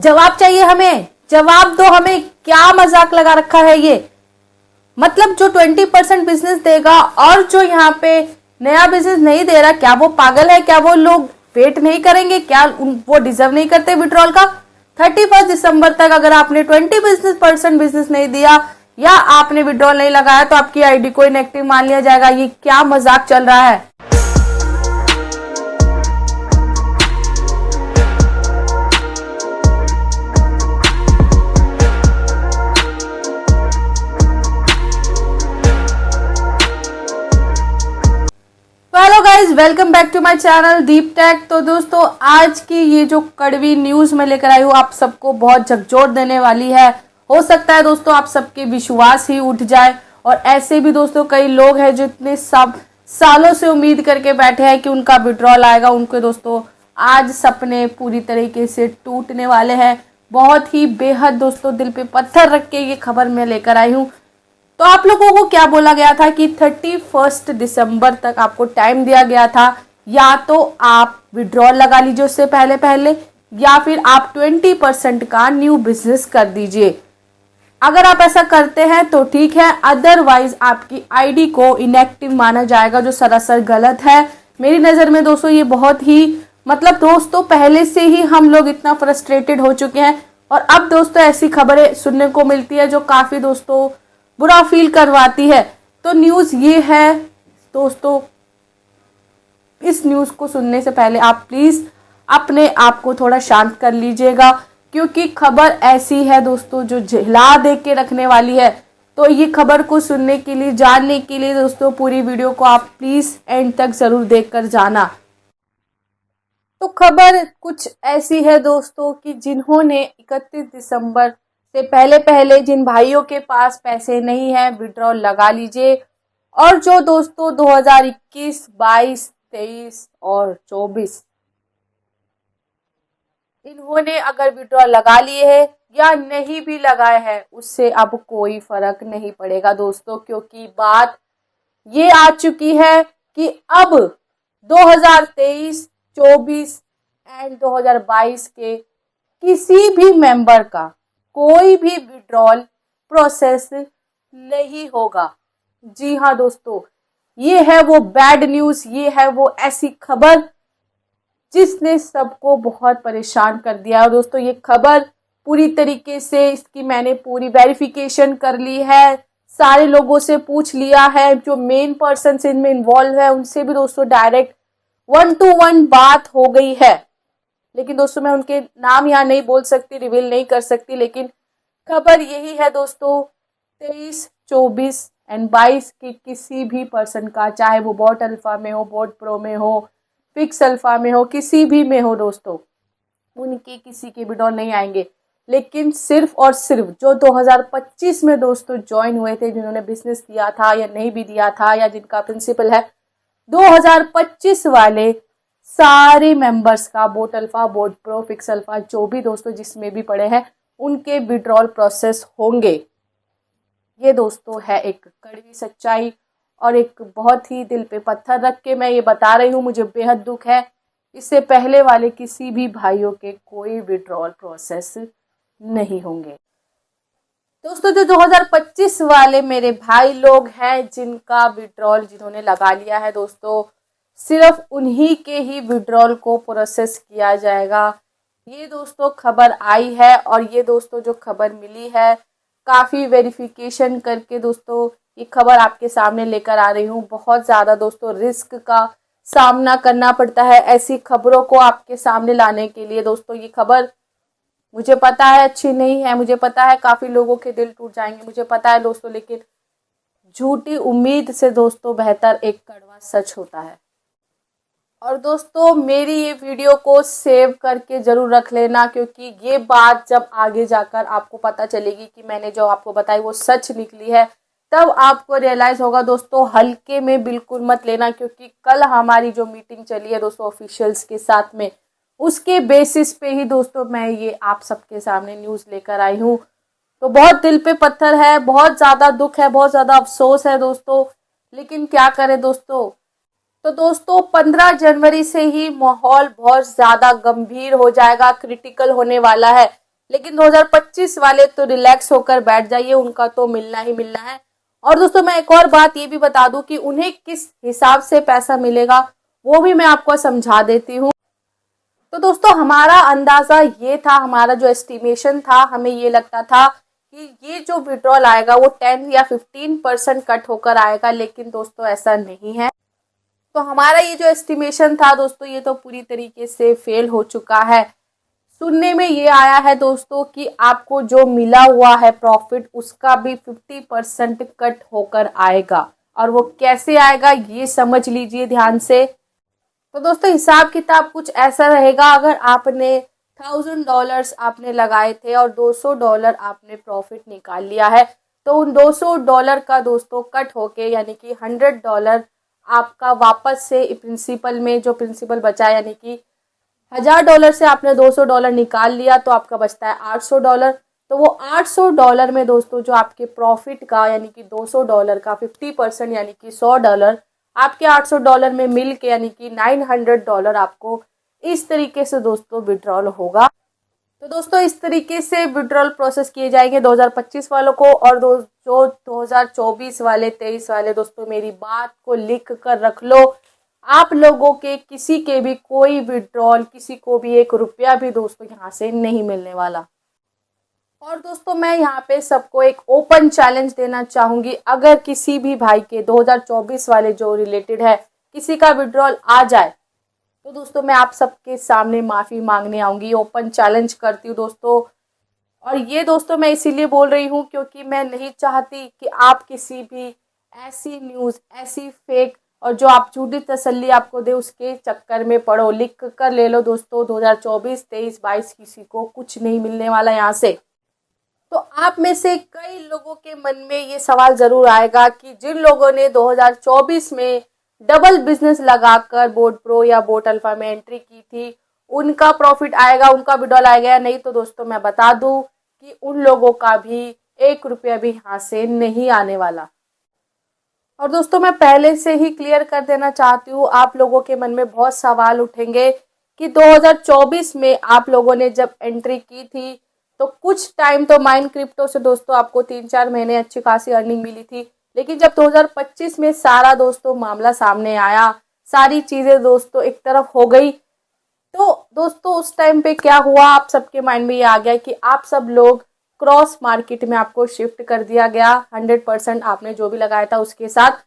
जवाब चाहिए हमें, जवाब दो हमें। क्या मजाक लगा रखा है ये? मतलब जो 20% बिजनेस देगा और जो यहाँ पे नया बिजनेस नहीं दे रहा, क्या वो पागल है? क्या वो लोग वेट नहीं करेंगे? क्या वो डिजर्व नहीं करते विड्रॉल का? 31 दिसंबर तक अगर आपने 20% बिजनेस नहीं दिया या आपने विड्रॉल नहीं लगाया तो आपकी आईडी को इनएक्टिव मान लिया जाएगा। ये क्या मजाक चल रहा है? Hello guys, welcome back to my channel Deep tech. तो दोस्तों, आज की ये जो कड़वी न्यूज मैं लेकर आई हूँ आप सबको बहुत झकझोर देने वाली है। हो सकता है दोस्तों आप सबके विश्वास ही उठ जाए। और ऐसे भी दोस्तों कई लोग हैं जो इतने सब सालों से उम्मीद करके बैठे हैं कि उनका विड्रॉल आएगा। उनके दोस्तों आज सपने पूरी तरीके से टूटने वाले हैं। बहुत ही बेहद दोस्तों दिल पे पत्थर रख के ये खबर मैं लेकर आई हूँ। तो आप लोगों को क्या बोला गया था कि 31 दिसंबर तक आपको टाइम दिया गया था, या तो आप विड्रॉल लगा लीजिए उससे पहले पहले, या फिर आप 20% का न्यू बिजनेस कर दीजिए। अगर आप ऐसा करते हैं तो ठीक है, अदरवाइज आपकी आईडी को इनएक्टिव माना जाएगा, जो सरासर गलत है मेरी नजर में। दोस्तों ये बहुत ही मतलब दोस्तों पहले से ही हम लोग इतना फ्रस्ट्रेटेड हो चुके हैं और अब दोस्तों ऐसी खबरें सुनने को मिलती है जो काफी दोस्तों बुरा फील करवाती है। तो न्यूज ये है दोस्तों, इस न्यूज को सुनने से पहले आप प्लीज अपने आप को थोड़ा शांत कर लीजिएगा, क्योंकि खबर ऐसी है दोस्तों जो हिला दे के रखने वाली है। तो ये खबर को सुनने के लिए, जानने के लिए दोस्तों पूरी वीडियो को आप प्लीज एंड तक जरूर देखकर जाना। तो खबर कुछ ऐसी है दोस्तों कि जिन्होंने 31 दिसंबर से पहले पहले, जिन भाइयों के पास पैसे नहीं है, विड्रॉल लगा लीजिए। और जो दोस्तों 2021, 22, 23 और 24 इन्होंने अगर विड्रॉल लगा लिए है या नहीं भी लगाए हैं, उससे अब कोई फर्क नहीं पड़ेगा दोस्तों, क्योंकि बात ये आ चुकी है कि अब 2023, 24 एंड 2022 के किसी भी मेंबर का कोई भी विड्रॉल प्रोसेस नहीं होगा। जी हाँ दोस्तों, ये है वो बैड न्यूज, ये है वो ऐसी खबर जिसने सबको बहुत परेशान कर दिया। और दोस्तों ये खबर पूरी तरीके से इसकी मैंने पूरी वेरिफिकेशन कर ली है, सारे लोगों से पूछ लिया है, जो मेन पर्सन इनमें इन्वॉल्व है उनसे भी दोस्तों डायरेक्ट 1 to 1 बात हो गई है। लेकिन दोस्तों मैं उनके नाम यहाँ नहीं बोल सकती, रिवील नहीं कर सकती, लेकिन खबर यही है दोस्तों, 23, 24 एंड 22 के किसी भी पर्सन का, चाहे वो बॉट अल्फा में हो, बॉट प्रो में हो, फिक्स अल्फा में हो, किसी भी में हो दोस्तों, उनके किसी के विड्रॉल नहीं आएंगे। लेकिन सिर्फ और सिर्फ जो 2025 में दोस्तों ज्वाइन हुए थे, जिन्होंने बिजनेस दिया था या नहीं भी दिया था, या जिनका प्रिंसिपल है 2025 वाले सारे मेंबर्स का, boat alpha, boat pro, fix alpha, जो भी दोस्तों जिसमें भी पड़े हैं, उनके विड्रॉल प्रोसेस होंगे। ये दोस्तों है एक कड़वी सच्चाई और एक बहुत ही दिल पे पत्थर रख के मैं ये बता रही हूँ। मुझे बेहद दुख है, इससे पहले वाले किसी भी भाइयों के कोई विड्रॉल प्रोसेस नहीं होंगे। दोस्तों जो 2025 वाले मेरे भाई लोग हैं, जिनका विड्रॉल जिन्होंने लगा लिया है दोस्तों, सिर्फ उन्हीं के ही विड्रॉल को प्रोसेस किया जाएगा। ये दोस्तों खबर आई है और ये दोस्तों जो खबर मिली है, काफ़ी वेरिफिकेशन करके दोस्तों ये खबर आपके सामने लेकर आ रही हूँ। बहुत ज़्यादा दोस्तों रिस्क का सामना करना पड़ता है ऐसी खबरों को आपके सामने लाने के लिए। दोस्तों ये खबर मुझे पता है अच्छी नहीं है, मुझे पता है काफ़ी लोगों के दिल टूट जाएंगे, मुझे पता है दोस्तों, लेकिन झूठी उम्मीद से दोस्तों बेहतर एक कड़वा सच होता है। और दोस्तों मेरी ये वीडियो को सेव करके ज़रूर रख लेना, क्योंकि ये बात जब आगे जाकर आपको पता चलेगी कि मैंने जो आपको बताई वो सच निकली है, तब आपको रियलाइज़ होगा दोस्तों। हल्के में बिल्कुल मत लेना, क्योंकि कल हमारी जो मीटिंग चली है दोस्तों ऑफिशियल्स के साथ में, उसके बेसिस पे ही दोस्तों मैं ये आप सबके सामने न्यूज़ लेकर आई हूँ। तो बहुत दिल पे पत्थर है, बहुत ज़्यादा दुख है, बहुत ज़्यादा अफसोस है दोस्तों, लेकिन क्या करें दोस्तों। तो दोस्तों 15 जनवरी से ही माहौल बहुत ज़्यादा गंभीर हो जाएगा, क्रिटिकल होने वाला है। लेकिन 2025 वाले तो रिलैक्स होकर बैठ जाइए, उनका तो मिलना ही मिलना है। और दोस्तों मैं एक और बात ये भी बता दूं कि उन्हें किस हिसाब से पैसा मिलेगा वो भी मैं आपको समझा देती हूँ। तो दोस्तों हमारा अंदाजा ये था, हमारा जो एस्टिमेशन था, हमें ये लगता था कि ये जो विड्रॉल आएगा वो 10 या 15% कट होकर आएगा, लेकिन दोस्तों ऐसा नहीं है। तो हमारा ये जो एस्टिमेशन था दोस्तों ये तो पूरी तरीके से फेल हो चुका है। सुनने में ये आया है दोस्तों कि आपको जो मिला हुआ है प्रॉफिट उसका भी 50% कट होकर आएगा। और वो कैसे आएगा ये समझ लीजिए ध्यान से। तो दोस्तों हिसाब किताब कुछ ऐसा रहेगा, अगर आपने $1000 आपने लगाए थे और $200 आपने प्रॉफिट निकाल लिया है, तो उन $200 का दोस्तों कट होके यानी कि $100 आपका वापस से प्रिंसिपल में जो प्रिंसिपल बचा है, यानी कि $1000 से आपने $200 निकाल लिया तो आपका बचता है $800। तो वो $800 में दोस्तों जो आपके प्रॉफिट का यानी कि $200 का 50% यानी कि $100 आपके $800 में मिल के यानी कि $900 आपको इस तरीके से दोस्तों विड्रॉल होगा। तो दोस्तों इस तरीके से विड्रॉल प्रोसेस किए जाएंगे 2025 वालों को। और जो 2024 वाले 23 वाले दोस्तों मेरी बात को लिख कर रख लो, आप लोगों के किसी के भी कोई विड्रॉल, किसी को भी ₹1 भी दोस्तों यहाँ से नहीं मिलने वाला। और दोस्तों मैं यहाँ पे सबको एक ओपन चैलेंज देना चाहूंगी, अगर किसी भी भाई के 2024 वाले जो रिलेटेड है किसी का विड्रॉल आ जाए तो दोस्तों मैं आप सबके सामने माफी मांगने आऊंगी, ओपन चैलेंज करती हूँ दोस्तों। और ये दोस्तों मैं इसीलिए बोल रही हूँ क्योंकि मैं नहीं चाहती कि आप किसी भी ऐसी न्यूज़, ऐसी फेक और जो आप झूठी तसल्ली आपको दे उसके चक्कर में पड़ो। लिख कर ले लो दोस्तों, 2024, 23, 22 किसी को कुछ नहीं मिलने वाला यहाँ से। तो आप में से कई लोगों के मन में ये सवाल जरूर आएगा कि जिन लोगों ने 2024 में डबल बिजनेस लगाकर बोट प्रो या बोट अल्फा में एंट्री की थी उनका प्रॉफिट आएगा, उनका विड्रॉल आएगा या नहीं। तो दोस्तों मैं बता दूं कि उन लोगों का भी ₹1 भी यहाँ से नहीं आने वाला। और दोस्तों मैं पहले से ही क्लियर कर देना चाहती हूँ, आप लोगों के मन में बहुत सवाल उठेंगे कि 2024 में आप लोगों ने जब एंट्री की थी तो कुछ टाइम तो माइन क्रिप्टो से दोस्तों आपको 3-4 महीने अच्छी खासी अर्निंग मिली थी, लेकिन जब 2025 में सारा दोस्तों मामला सामने आया, सारी चीजें दोस्तों एक तरफ हो गई, तो दोस्तों उस टाइम पे क्या हुआ आप सबके माइंड में ये आ गया कि आप सब लोग क्रॉस मार्केट में आपको शिफ्ट कर दिया गया 100% आपने जो भी लगाया था उसके साथ।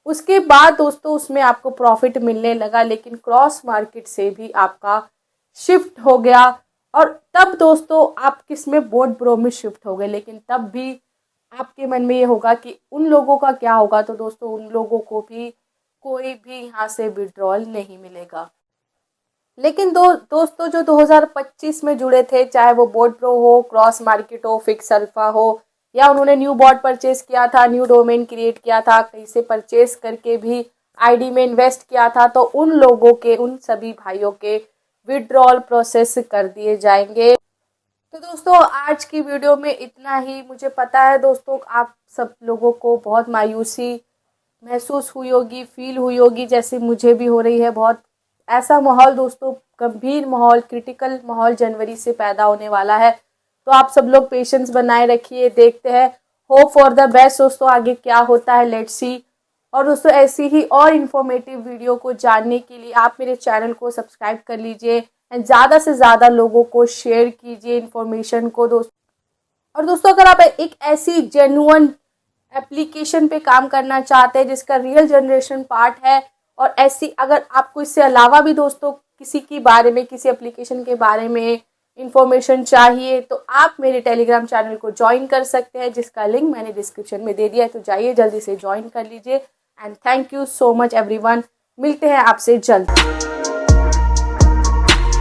उसके बाद दोस्तों उसमें आपको प्रॉफिट मिलने लगा, लेकिन क्रॉस मार्केट से भी आपका शिफ्ट हो गया। और तब दोस्तों आप किस में बोट प्रो में शिफ्ट हो गए, लेकिन तब भी आपके मन में ये होगा कि उन लोगों का क्या होगा। तो दोस्तों उन लोगों को भी कोई भी यहाँ से विड्रॉल नहीं मिलेगा। लेकिन दोस्तों जो 2025 में जुड़े थे, चाहे वो बोट प्रो हो, क्रॉस मार्केट हो, फिक्स अल्फा हो, या उन्होंने न्यू बॉट परचेज किया था, न्यू डोमेन क्रिएट किया था, कहीं से परचेज करके भी आईडी में इन्वेस्ट किया था, तो उन लोगों के, उन सभी भाइयों के विड्रॉल प्रोसेस कर दिए जाएंगे। तो दोस्तों आज की वीडियो में इतना ही। मुझे पता है दोस्तों आप सब लोगों को बहुत मायूसी महसूस हुई होगी, फील हुई होगी, जैसे मुझे भी हो रही है। बहुत ऐसा माहौल दोस्तों, गंभीर माहौल, क्रिटिकल माहौल जनवरी से पैदा होने वाला है। तो आप सब लोग पेशेंस बनाए रखिए, देखते हैं, होप फॉर द बेस्ट दोस्तों, आगे क्या होता है, लेट्स सी। और दोस्तों ऐसी ही और इन्फॉर्मेटिव वीडियो को जानने के लिए आप मेरे चैनल को सब्सक्राइब कर लीजिए एंड ज़्यादा से ज़्यादा लोगों को शेयर कीजिए इन्फॉर्मेशन को दोस्तों। और दोस्तों अगर आप एक ऐसी जेन्युइन एप्लीकेशन पे काम करना चाहते हैं जिसका रियल जनरेशन पार्ट है, और ऐसी अगर आपको इससे अलावा भी दोस्तों किसी के बारे में, किसी एप्लीकेशन के बारे में इंफॉर्मेशन चाहिए, तो आप मेरे टेलीग्राम चैनल को ज्वाइन कर सकते हैं, जिसका लिंक मैंने डिस्क्रिप्शन में दे दिया है। तो जाइए जल्दी से ज्वाइन कर लीजिए and thank you so much everyone. मिलते हैं आपसे जल्द।